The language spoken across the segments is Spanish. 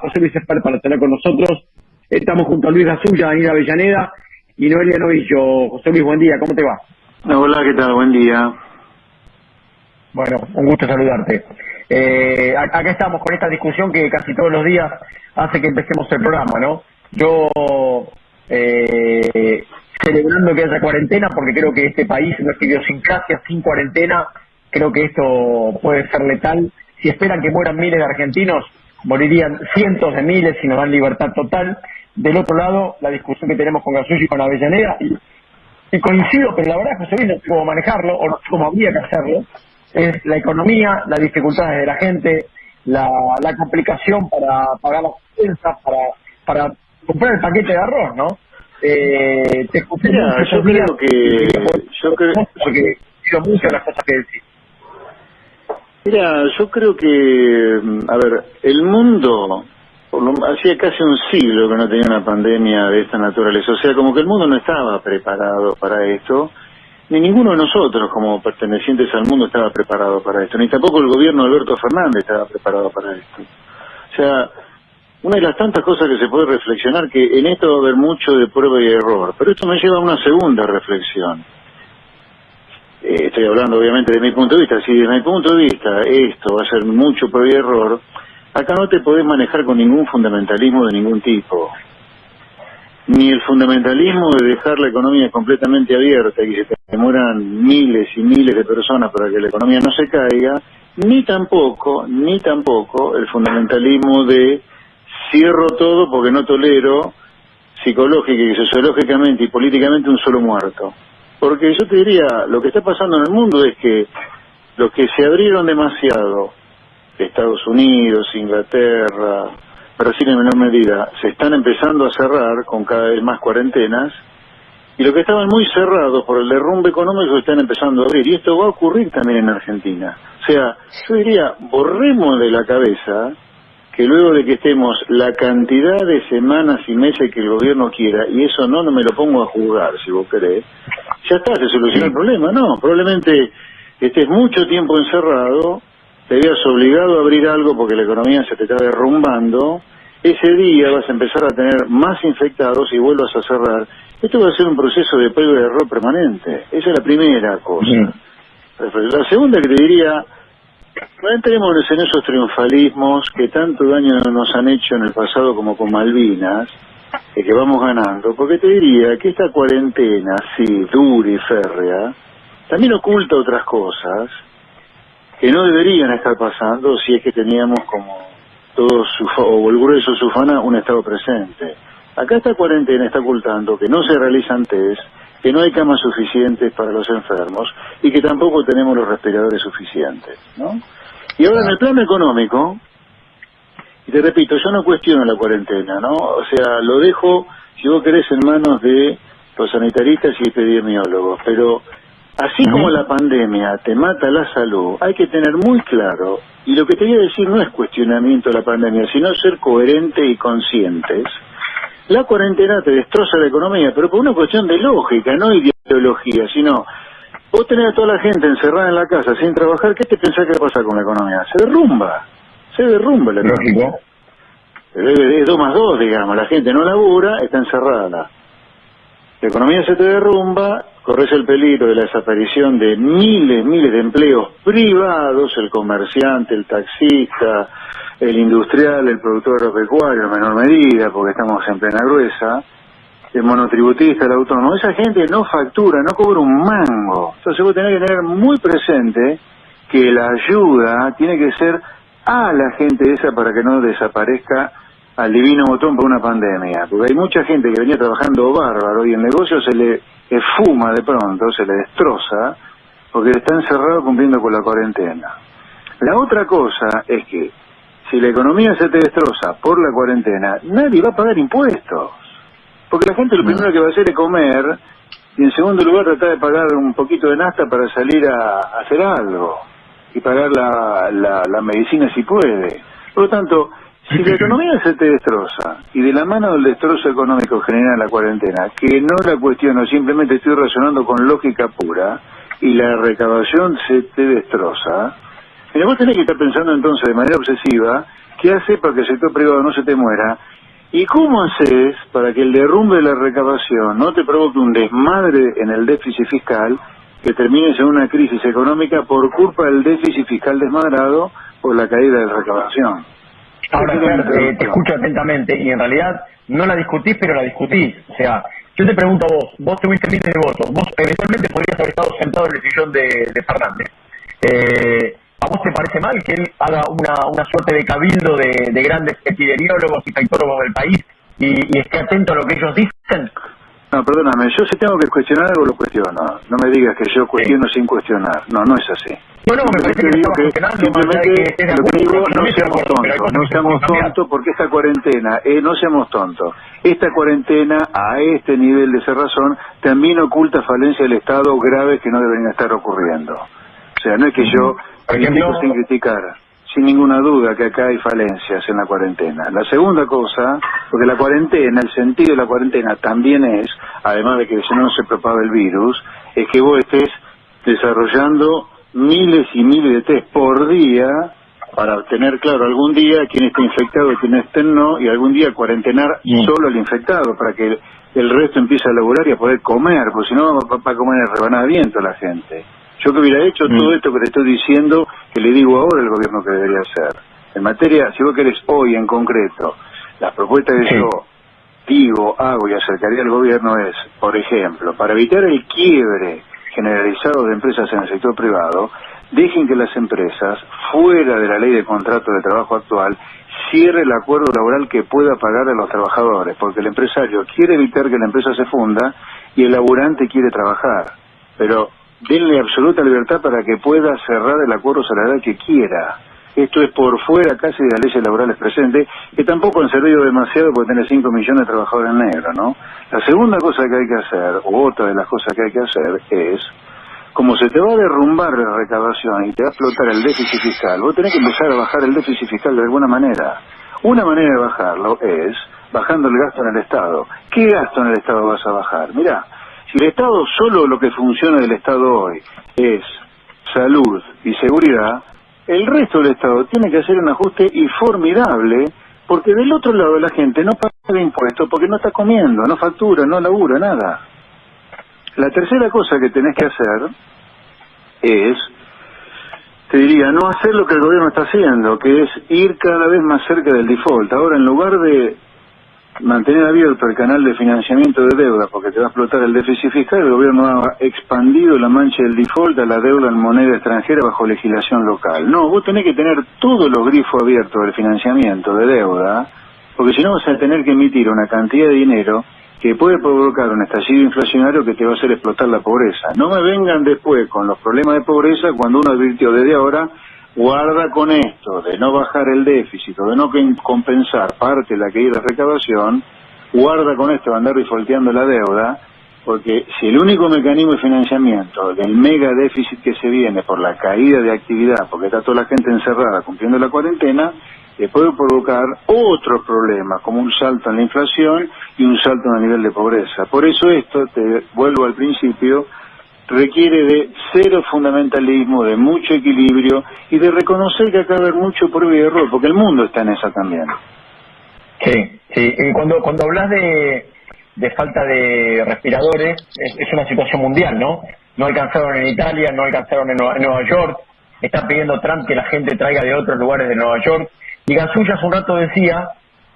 José Luis Espar para estar con nosotros. Estamos junto a Luis Gasulla, Daniel Avellaneda y Noelia Novillo. José Luis, buen día, ¿cómo te va? Hola, ¿qué tal? Buen día. Bueno, un gusto saludarte. Acá estamos con esta discusión que casi todos los días hace que empecemos el programa, ¿no? Yo celebrando que haya cuarentena, porque creo que este país, nuestra idiosincrasia sin cuarentena, creo que esto puede ser letal. Si esperan que mueran miles de argentinos, morirían cientos de miles si nos dan libertad total. Del otro lado, la discusión que tenemos con Gasulla y con Avellaneda, y coincido, pero la verdad, José Luis, no sé cómo manejarlo, o no sé cómo habría que hacerlo, es la economía, las dificultades de la gente, la complicación para pagar las expensas, para comprar el paquete de arroz, ¿no? Te escuché Mira, mucho yo creo porque quiero mucho las cosas que decís. Mira, yo creo que, a ver, el mundo, hacía casi un siglo que no tenía una pandemia de esta naturaleza, o sea, como que el mundo no estaba preparado para esto, ni ninguno de nosotros como pertenecientes al mundo estaba preparado para esto, ni tampoco el gobierno de Alberto Fernández estaba preparado para esto. O sea, una de las tantas cosas que se puede reflexionar, que en esto va a haber mucho de prueba y error, pero esto me lleva a una segunda reflexión. Estoy hablando obviamente de mi punto de vista. Si desde mi punto de vista esto va a ser mucho prueba y error, acá no te podés manejar con ningún fundamentalismo de ningún tipo. Ni el fundamentalismo de dejar la economía completamente abierta y que se te mueran miles y miles de personas para que la economía no se caiga, ni tampoco el fundamentalismo de cierro todo porque no tolero psicológica y sociológicamente y políticamente un solo muerto. Porque yo te diría, lo que está pasando en el mundo es que los que se abrieron demasiado, Estados Unidos, Inglaterra, Brasil en menor medida, se están empezando a cerrar con cada vez más cuarentenas, y los que estaban muy cerrados por el derrumbe económico están empezando a abrir, y esto va a ocurrir también en Argentina. O sea, yo diría, borremos de la cabeza que luego de que estemos la cantidad de semanas y meses que el gobierno quiera, y eso no me lo pongo a juzgar, si vos querés, ya está, se solucionó el problema. No, probablemente estés mucho tiempo encerrado, te veas obligado a abrir algo porque la economía se te está derrumbando, ese día vas a empezar a tener más infectados y vuelvas a cerrar. Esto va a ser un proceso de prueba y error permanente. Esa es la primera cosa. La segunda que te diría, no entremos en esos triunfalismos que tanto daño nos han hecho en el pasado como con Malvinas, de que vamos ganando, porque te diría que esta cuarentena, sí, dura y férrea, también oculta otras cosas que no deberían estar pasando si es que teníamos como todos, o el grueso de su fana, un estado presente. Acá esta cuarentena está ocultando que no se realizan test, que no hay camas suficientes para los enfermos y que tampoco tenemos los respiradores suficientes, ¿no? Y ahora en el plano económico, y te repito, yo no cuestiono la cuarentena, ¿no? O sea, lo dejo, si vos querés, en manos de los sanitaristas y epidemiólogos, pero así como la pandemia te mata la salud, hay que tener muy claro, y lo que te voy a decir no es cuestionamiento de la pandemia, sino ser coherente y conscientes. La cuarentena te destroza la economía, pero por una cuestión de lógica, no ideología, sino vos tenés a toda la gente encerrada en la casa sin trabajar, ¿qué te pensás que va a pasar con la economía? Se derrumba la economía. Es 2 más 2, digamos, la gente no labura, está encerrada. La economía se te derrumba, corres el peligro de la desaparición de miles de empleos privados, el comerciante, el taxista, el industrial, el productor agropecuario en menor medida, porque estamos en plena gruesa, el monotributista, el autónomo, esa gente no factura, no cobra un mango. Entonces vos tenés que tener muy presente que la ayuda tiene que ser a la gente esa para que no desaparezca al divino botón por una pandemia, porque hay mucha gente que venía trabajando bárbaro y el negocio se le esfuma de pronto, se le destroza, porque está encerrado cumpliendo con la cuarentena. La otra cosa es que si la economía se te destroza por la cuarentena, nadie va a pagar impuestos, porque la gente lo primero que va a hacer es comer, y en segundo lugar tratar de pagar un poquito de nafta para salir a hacer algo, y pagar la medicina si puede. Por lo tanto, si la economía se te destroza, y de la mano del destrozo económico genera la cuarentena, que no la cuestiono, simplemente estoy razonando con lógica pura, y la recaudación se te destroza, mira, vos tenés que estar pensando entonces de manera obsesiva ¿Qué haces para que el sector privado no se te muera? ¿Y cómo haces para que el derrumbe de la recaudación no te provoque un desmadre en el déficit fiscal que termines en una crisis económica por culpa del déficit fiscal desmadrado por la caída de la recaudación? Ahora, Fer, te escucho atentamente y en realidad no la discutís, pero la discutís. O sea, yo te pregunto a vos tuviste miles de votos, vos eventualmente podrías haber estado sentado en el sillón de Fernández. ¿A vos te parece mal que él haga una suerte de cabildo de grandes epidemiólogos y infectólogos del país y esté atento a lo que ellos dicen? No, perdóname, yo si tengo que cuestionar algo lo cuestiono. No me digas que yo cuestiono sin cuestionar. No, no es así. No, me parece que digo que simplemente lo que digo, no seamos tontos, no seamos tontos porque esta cuarentena, no seamos tontos, esta cuarentena a este nivel de cerrazón también oculta falencias del Estado graves que no deberían estar ocurriendo. O sea, no es que yo critico sin criticar, sin ninguna duda que acá hay falencias en la cuarentena. La segunda cosa, porque la cuarentena, el sentido de la cuarentena también es, además de que si no se propaga el virus, es que vos estés desarrollando miles y miles de test por día para tener claro algún día quién está infectado y quién está no, y algún día cuarentenar solo al infectado para que el resto empiece a laburar y a poder comer, porque si no va a comer rebanada de viento la gente. Yo que hubiera hecho todo esto que te estoy diciendo, que le digo ahora al gobierno que debería hacer. En materia, si vos querés hoy en concreto, las propuestas que yo digo, hago y acercaría al gobierno es, por ejemplo, para evitar el quiebre generalizado de empresas en el sector privado, dejen que las empresas, fuera de la ley de contrato de trabajo actual, cierre el acuerdo laboral que pueda pagar a los trabajadores, porque el empresario quiere evitar que la empresa se funda y el laburante quiere trabajar, pero denle absoluta libertad para que pueda cerrar el acuerdo salarial que quiera. Esto es por fuera casi de las leyes laborales presentes, que tampoco han servido demasiado porque tiene 5 millones de trabajadores en negro, ¿no? La segunda cosa que hay que hacer, o otra de las cosas que hay que hacer, es, como se te va a derrumbar la recaudación y te va a explotar el déficit fiscal, vos tenés que empezar a bajar el déficit fiscal de alguna manera. Una manera de bajarlo es bajando el gasto en el Estado. ¿Qué gasto en el Estado vas a bajar? Mirá, si el Estado, solo lo que funciona del Estado hoy es salud y seguridad, el resto del Estado tiene que hacer un ajuste y formidable, porque del otro lado la gente no paga impuestos porque no está comiendo, no factura, no labura, nada. La tercera cosa que tenés que hacer es, te diría, no hacer lo que el gobierno está haciendo, que es ir cada vez más cerca del default. Ahora, en lugar de mantener abierto el canal de financiamiento de deuda porque te va a explotar el déficit fiscal, el gobierno ha expandido la mancha del default a la deuda en moneda extranjera bajo legislación local. No, vos tenés que tener todos los grifos abiertos del financiamiento de deuda, porque si no vas a tener que emitir una cantidad de dinero que puede provocar un estallido inflacionario que te va a hacer explotar la pobreza. No me vengan después con los problemas de pobreza cuando uno advirtió desde ahora: guarda con esto de no bajar el déficit o de no compensar parte de la caída de recaudación, guarda con esto de andar defaulteando la deuda, porque si el único mecanismo de financiamiento del mega déficit que se viene por la caída de actividad, porque está toda la gente encerrada cumpliendo la cuarentena, te puede provocar otros problemas, como un salto en la inflación y un salto en el nivel de pobreza. Por eso esto, te vuelvo al principio, requiere de cero fundamentalismo, de mucho equilibrio y de reconocer que acá va a haber mucho prueba y error, porque el mundo está en esa también. Sí. Cuando hablas de falta de respiradores, es una situación mundial, ¿no? No alcanzaron en Italia, no alcanzaron en Nueva York, está pidiendo Trump que la gente traiga de otros lugares de Nueva York, y Gansulla hace un rato decía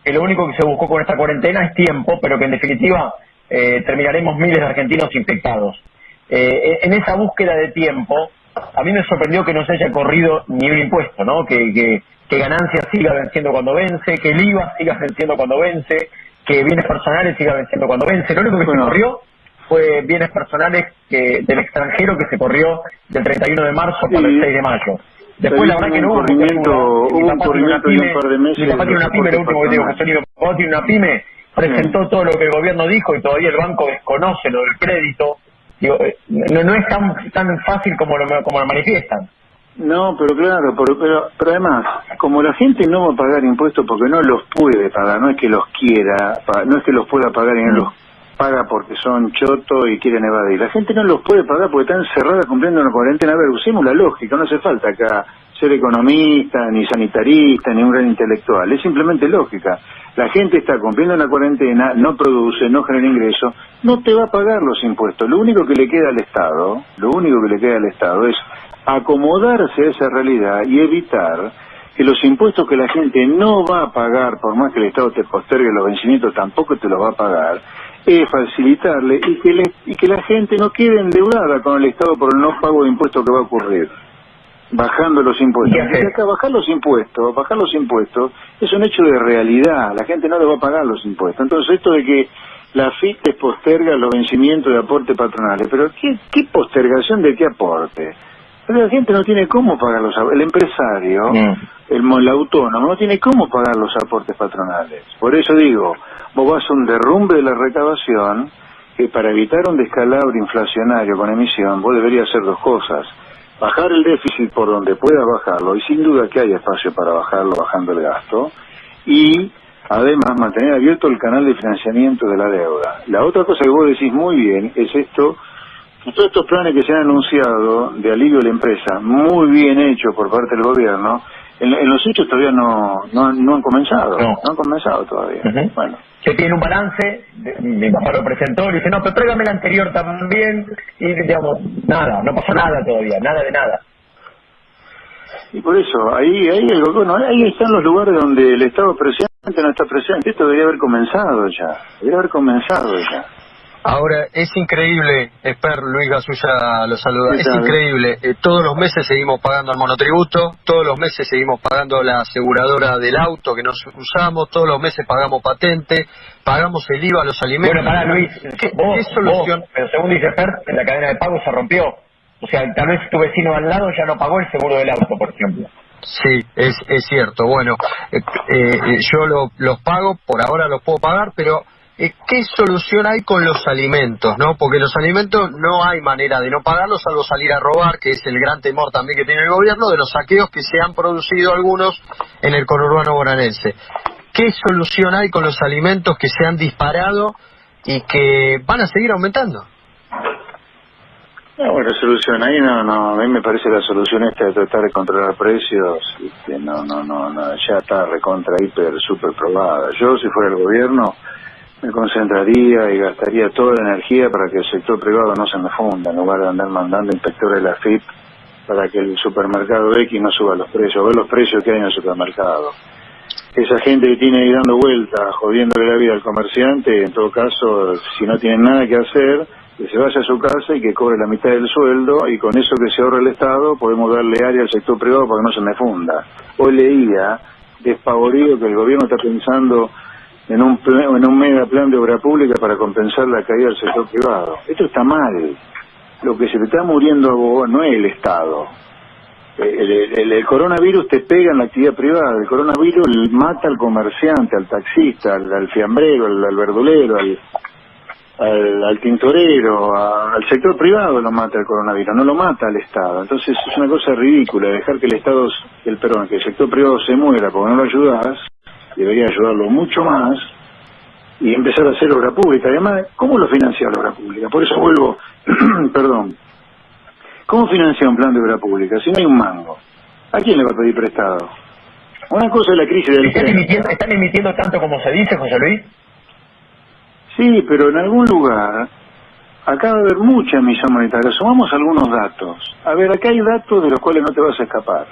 que lo único que se buscó con esta cuarentena es tiempo, pero que en definitiva terminaremos miles de argentinos infectados. En esa búsqueda de tiempo, a mí me sorprendió que no se haya corrido ni un impuesto, ¿no? Que ganancias siga venciendo cuando vence, que el IVA siga venciendo cuando vence, que bienes personales siga venciendo cuando vence. Lo único que se corrió fue bienes personales del extranjero, que se corrió del 31 de marzo para el 6 de mayo. Después la verdad que no hubo un corrimiento de un par de meses. Mi papá tiene una pyme, lo último que digo, José Nilo, mi papá tiene una pyme, presentó todo lo que el gobierno dijo y todavía el banco desconoce lo del crédito. Digo, no es tan fácil como lo manifiestan. No, pero claro, pero además, como la gente no va a pagar impuestos porque no los puede pagar, no es que los quiera, no es que los pueda pagar y no los paga porque son chotos y quieren evadir. La gente no los puede pagar porque está encerrada cumpliendo una cuarentena. A ver, usemos la lógica, no hace falta acá ser economista, ni sanitarista, ni un gran intelectual. Es simplemente lógica. La gente está cumpliendo la cuarentena, no produce, no genera ingresos, no te va a pagar los impuestos. Lo único que le queda al Estado, es acomodarse a esa realidad y evitar que los impuestos que la gente no va a pagar, por más que el Estado te postergue los vencimientos, tampoco te los va a pagar, es facilitarle y que la gente no quede endeudada con el Estado por el no pago de impuestos que va a ocurrir. Bajando los impuestos. Y acá bajar los impuestos es un hecho de realidad. La gente no le va a pagar los impuestos. Entonces esto de que la AFIP te posterga los vencimientos de aportes patronales, pero ¿qué postergación de qué aporte? Pero la gente no tiene cómo pagar el empresario, el autónomo no tiene cómo pagar los aportes patronales. Por eso digo, vos vas a un derrumbe de la recaudación que para evitar un descalabro inflacionario con emisión, vos deberías hacer dos cosas. Bajar el déficit por donde puedas bajarlo, y sin duda que hay espacio para bajarlo bajando el gasto, y además mantener abierto el canal de financiamiento de la deuda. La otra cosa que vos decís muy bien es esto, que todos estos planes que se han anunciado de alivio a la empresa, muy bien hecho por parte del gobierno, en los hechos todavía no han comenzado, no han comenzado todavía. Bueno. Que tiene un balance, mi papá lo presentó y dice, no, pero tráigame el anterior también, y digamos, nada, no pasó nada todavía, nada de nada. Y por eso, ahí están los lugares donde el Estado presente no está presente. Esto debería haber comenzado ya. Ahora, es increíble, Esper, Luis Gasulla lo saluda, es increíble, todos los meses seguimos pagando el monotributo, todos los meses seguimos pagando la aseguradora del auto que nos usamos, todos los meses pagamos patente, pagamos el IVA a los alimentos. Bueno, pará, Luis, ¿Qué solución? Pero según dice Esper, en la cadena de pago se rompió. O sea, tal vez tu vecino al lado ya no pagó el seguro del auto, por ejemplo. Sí, es cierto. Bueno, yo los pago, por ahora los puedo pagar, pero ¿qué solución hay con los alimentos, no? Porque los alimentos no hay manera de no pagarlos, salvo salir a robar, que es el gran temor también que tiene el gobierno, de los saqueos que se han producido algunos en el conurbano bonaerense. ¿Qué solución hay con los alimentos que se han disparado y que van a seguir aumentando? No, bueno, solución ahí no, a mí me parece la solución esta de tratar de controlar precios, ya está recontra, hiper, super probada. Yo, si fuera el gobierno, me concentraría y gastaría toda la energía para que el sector privado no se me funda, en lugar de andar mandando inspectores de la AFIP para que el supermercado X no suba los precios, ver los precios que hay en el supermercado. Esa gente que tiene ahí dando vueltas, jodiéndole la vida al comerciante, en todo caso, si no tienen nada que hacer, que se vaya a su casa y que cobre la mitad del sueldo, y con eso que se ahorra el Estado podemos darle área al sector privado para que no se me funda. Hoy leía, despavorido, que el gobierno está pensando en un mega plan de obra pública para compensar la caída del sector privado. Esto está mal. Lo que se le está muriendo a vos no es el Estado. El coronavirus te pega en la actividad privada. El coronavirus mata al comerciante, al taxista, al fiambrero, al verdulero, al tintorero, al sector privado lo mata el coronavirus, no lo mata al Estado. Entonces es una cosa ridícula dejar que que el sector privado se muera porque no lo ayudás. Debería ayudarlo mucho más y empezar a hacer obra pública. Además, ¿cómo lo financia la obra pública? Por eso vuelvo, perdón, ¿cómo financia un plan de obra pública si no hay un mango? ¿A quién le va a pedir prestado? Una cosa es la crisis del ¿Están emitiendo tanto como se dice, José Luis? Sí, pero en algún lugar acá va a haber mucha emisión monetaria. Sumamos algunos datos. A ver, acá hay datos de los cuales no te vas a escapar.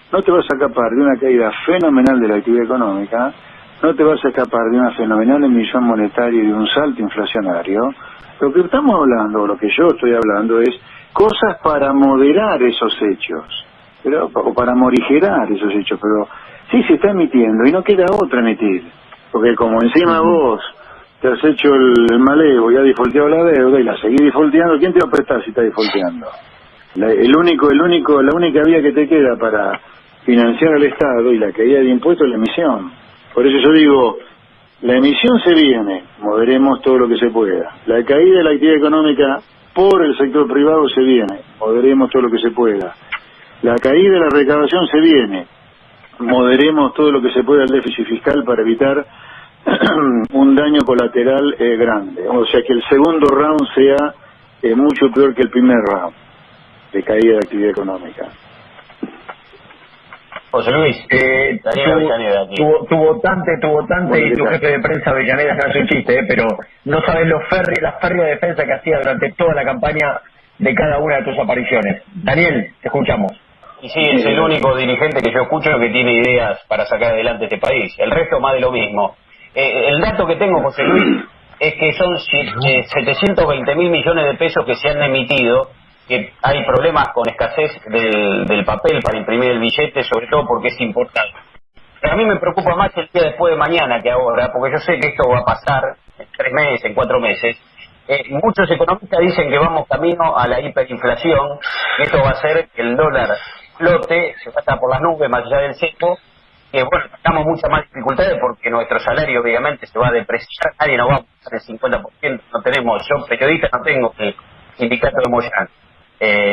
No te vas a escapar de una caída fenomenal de la actividad económica, no te vas a escapar de una fenomenal emisión monetaria y de un salto inflacionario. Lo que estamos hablando, o lo que yo estoy hablando, es cosas para moderar esos hechos, o para morigerar esos hechos, pero sí se está emitiendo y no queda otra emitir, porque como encima vos te has hecho el malevo y has defaulteado la deuda y la seguís defaulteando, ¿quién te va a prestar si está defaulteando? La única vía que te queda para financiar al Estado y la caída de impuestos es la emisión. Por eso yo digo, la emisión se viene, moderemos todo lo que se pueda. La caída de la actividad económica por el sector privado se viene, moderemos todo lo que se pueda. La caída de la recaudación se viene, moderemos todo lo que se pueda al déficit fiscal para evitar un daño colateral grande. O sea, que el segundo round sea mucho peor que el primer round de caída de actividad económica. José Luis, Daniel Avellaneda aquí. Tu votante y tu jefe de prensa Avellaneda, no es un chiste, pero no sabes la férrea defensa que hacía durante toda la campaña de cada una de tus apariciones. Daniel, te escuchamos. Y sí, es el único dirigente que yo escucho que tiene ideas para sacar adelante este país. El resto más de lo mismo. El dato que tengo, José Luis, es que son 720.000 millones de pesos que se han emitido, que hay problemas con escasez del papel para imprimir el billete, sobre todo porque es importante. Pero a mí me preocupa más el día después de mañana que ahora, porque yo sé que esto va a pasar en 3 meses, en 4 meses. Muchos economistas dicen que vamos camino a la hiperinflación, que esto va a hacer que el dólar flote, se va a estar por las nubes más allá del cepo, que bueno, tenemos muchas más dificultades porque nuestro salario obviamente se va a depreciar, nadie nos va a pasar el 50%, no tenemos, yo periodista no tengo el sindicato de Moyano,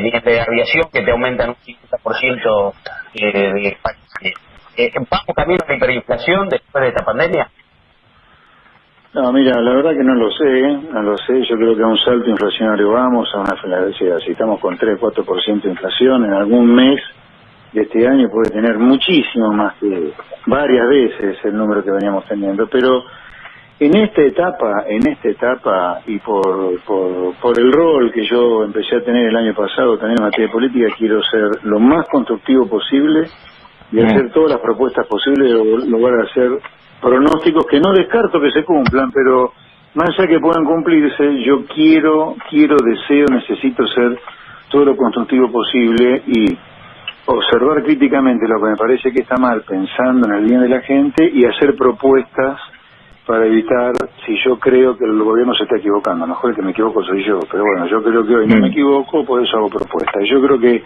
ni el de aviación que te aumentan un 50% de España. ¿Vamos camino a la hiperinflación después de esta pandemia? No, mira, la verdad que no lo sé, yo creo que a un salto inflacionario vamos, a una felicidad, si estamos con 3-4% de inflación, en algún mes de este año puede tener muchísimo más que varias veces el número que veníamos teniendo, pero en esta etapa y por el rol que yo empecé a tener el año pasado también en materia de política, quiero ser lo más constructivo posible y hacer todas las propuestas posibles de lograr hacer pronósticos que no descarto que se cumplan, pero más allá que puedan cumplirse, yo deseo, necesito ser todo lo constructivo posible y observar críticamente lo que me parece que está mal, pensando en el bien de la gente y hacer propuestas para evitar, si yo creo que el gobierno se está equivocando. A lo mejor el que me equivoco soy yo, pero bueno, yo creo que hoy no me equivoco, por eso hago propuestas. Yo creo que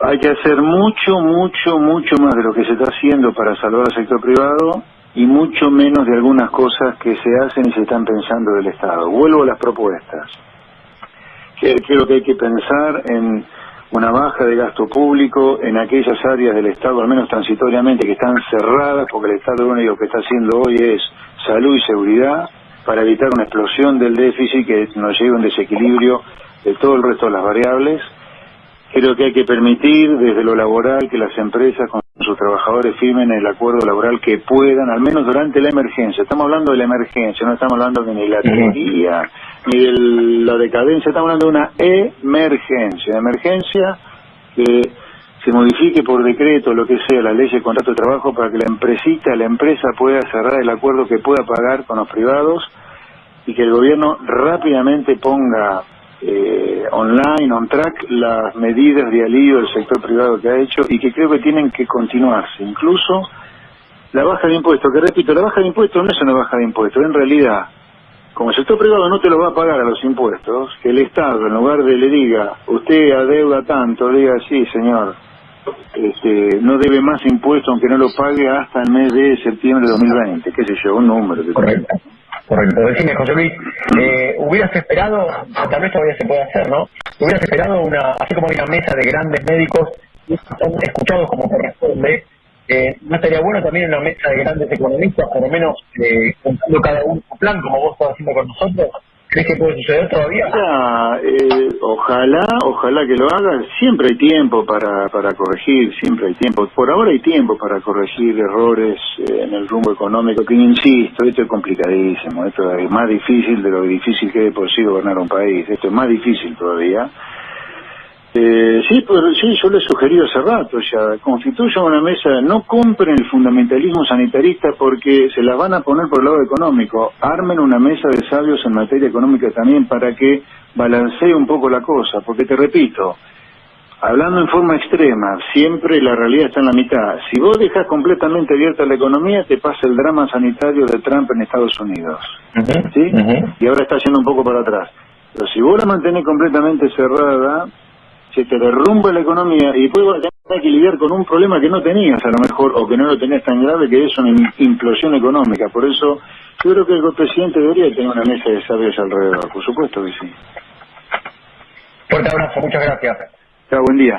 hay que hacer mucho más de lo que se está haciendo para salvar al sector privado y mucho menos de algunas cosas que se hacen y se están pensando del Estado. Vuelvo a las propuestas. Creo que hay que pensar en una baja de gasto público en aquellas áreas del Estado, al menos transitoriamente, que están cerradas, porque el Estado lo único que está haciendo hoy es salud y seguridad, para evitar una explosión del déficit que nos lleve a un desequilibrio de todo el resto de las variables. Creo que hay que permitir desde lo laboral que las empresas con sus trabajadores firmen el acuerdo laboral que puedan, al menos durante la emergencia. Estamos hablando de la emergencia, no estamos hablando de ni la teoría, ni de la decadencia, estamos hablando de una emergencia que se modifique por decreto, lo que sea, la ley de contrato de trabajo para que la empresa pueda cerrar el acuerdo que pueda pagar con los privados y que el gobierno rápidamente ponga online, on track, las medidas de alivio del sector privado que ha hecho y que creo que tienen que continuarse. Incluso la baja de impuestos, que repito, la baja de impuestos no es una baja de impuestos, en realidad, como el sector privado no te lo va a pagar a los impuestos, que el Estado, en lugar de le diga, usted adeuda tanto, le diga, sí, señor, no debe más impuestos aunque no lo pague hasta el mes de septiembre de 2020, qué sé yo, un número. Correcto. Decime, José Luis, hubieras esperado, tal vez todavía se puede hacer, ¿no? Hubieras esperado así como hay una mesa de grandes médicos escuchados como corresponde, ¿no estaría bueno también una mesa de grandes economistas, por lo menos contando cada uno su plan, como vos estás haciendo con nosotros? ¿Crees que puede suceder todavía? Ojalá que lo haga. Siempre hay tiempo para corregir, siempre hay tiempo. Por ahora hay tiempo para corregir errores en el rumbo económico, que insisto, esto es complicadísimo, esto es más difícil de lo difícil que es de por sí gobernar un país, esto es más difícil todavía. Sí, yo lo he sugerido hace rato ya, constituyan una mesa, no compren el fundamentalismo sanitarista porque se las van a poner por el lado económico, armen una mesa de sabios en materia económica también para que balancee un poco la cosa, porque te repito, hablando en forma extrema, siempre la realidad está en la mitad. Si vos dejas completamente abierta la economía, te pasa el drama sanitario de Trump en Estados Unidos, ¿sí? Y ahora está yendo un poco para atrás. Pero si vos la mantenés completamente cerrada, se te derrumba la economía y después vas a tener que lidiar con un problema que no tenías a lo mejor, o que no lo tenías tan grave, que es una implosión económica. Por eso yo creo que el presidente debería tener una mesa de sabios alrededor, por supuesto que sí. Fuerte abrazo, muchas gracias. Chao, buen día.